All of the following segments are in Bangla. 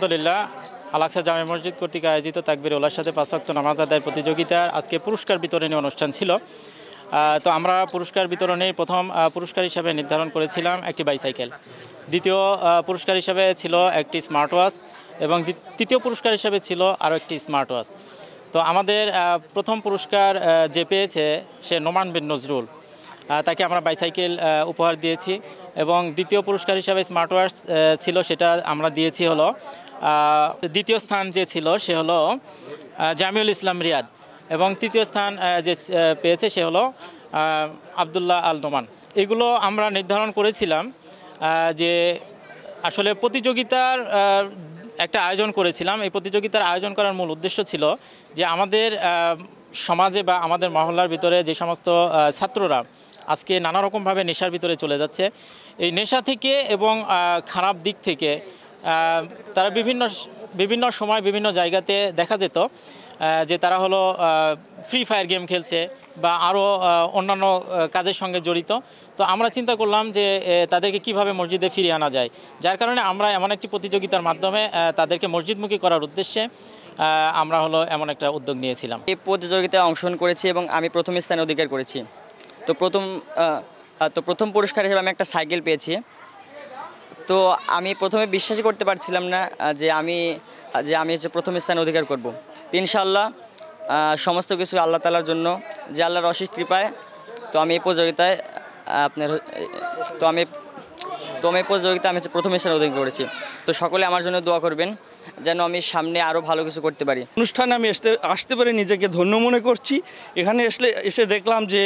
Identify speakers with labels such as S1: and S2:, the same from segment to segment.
S1: আলহামদুলিল্লাহ, আল-আকসা জামে মসজিদ কর্তৃক আয়োজিত তাকবীরে উলার সাথে 5 ওয়াক্ত নামাজ আদায়ের প্রতিযোগিতার আজকে পুরস্কার বিতরণী অনুষ্ঠান ছিল। তো আমরা পুরস্কার বিতরণের প্রথম পুরস্কার হিসাবে নির্ধারণ করেছিলাম একটি বাইসাইকেল, দ্বিতীয় পুরস্কার হিসাবে ছিল একটি স্মার্ট ওয়াচ এবং তৃতীয় পুরস্কার হিসাবে ছিল আরও একটি স্মার্ট ওয়াচ। তো আমাদের প্রথম পুরস্কার যে পেয়েছে সে নোমান বিন নজরুল, তাকে আমরা বাইসাইকেল উপহার দিয়েছি এবং দ্বিতীয় পুরস্কার হিসাবে স্মার্ট ওয়াচ ছিল, সেটা আমরা দিয়েছি হলো দ্বিতীয় স্থান যে ছিল সে হলো জামিউল ইসলাম রিয়াদ এবং তৃতীয় স্থান যে পেয়েছে সে হলো আবদুল্লাহ আল নোমান। এগুলো আমরা নির্ধারণ করেছিলাম যে আসলে প্রতিযোগিতার একটা আয়োজন করেছিলাম। এই প্রতিযোগিতার আয়োজন করার মূল উদ্দেশ্য ছিল যে আমাদের সমাজে বা আমাদের মহল্লার ভিতরে যে সমস্ত ছাত্ররা আজকে নানা রকমভাবে নেশার ভিতরে চলে যাচ্ছে, এই নেশা থেকে এবং খারাপ দিক থেকে তারা বিভিন্ন সময় বিভিন্ন জায়গাতে দেখা যেত যে তারা হলো ফ্রি ফায়ার গেম খেলছে বা আরও অন্যান্য কাজের সঙ্গে জড়িত। তো আমরা চিন্তা করলাম যে তাদেরকে কিভাবে মসজিদে ফিরিয়ে আনা যায়, যার কারণে আমরা এমন একটি প্রতিযোগিতার মাধ্যমে তাদেরকে মসজিদমুখী করার উদ্দেশ্যে আমরা হলো এমন একটা উদ্যোগ নিয়েছিলাম।
S2: এই প্রতিযোগিতায় অংশগ্রহণ করেছি এবং আমি প্রথম স্থান অধিকার করেছি। তো প্রথম পুরস্কার হিসেবে আমি একটা সাইকেল পেয়েছি। তো আমি প্রথমে বিশ্বাসই করতে পারছিলাম না যে আমি হচ্ছে প্রথম স্থান অধিকার করব। ইনশাআল্লাহ সমস্ত কিছু আল্লাহ তাআলার জন্য, যে আল্লাহর অশেষ কৃপায় তো আমি এই প্রতিযোগিতায় আমি হচ্ছে প্রথম স্থান অধিকার করেছি। তো সকলে আমার জন্য দোয়া করবেন যেন আমি সামনে আরও ভালো কিছু করতে পারি।
S3: অনুষ্ঠানে আমি আসতে পারে নিজেকে ধন্য মনে করছি। এখানে এসে দেখলাম যে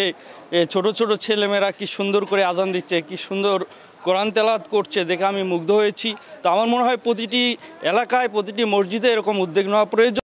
S3: ছোট ছোট ছেলেমেয়েরা কি সুন্দর করে আজান দিচ্ছে, কি সুন্দর কোরআন তেলাওয়াত করছে, দেখে আমি মুগ্ধ হয়েছি। তো আমার মনে হয় প্রতিটি এলাকায় প্রতিটি মসজিদে এরকম উদ্যোগ নেওয়া প্রয়োজন।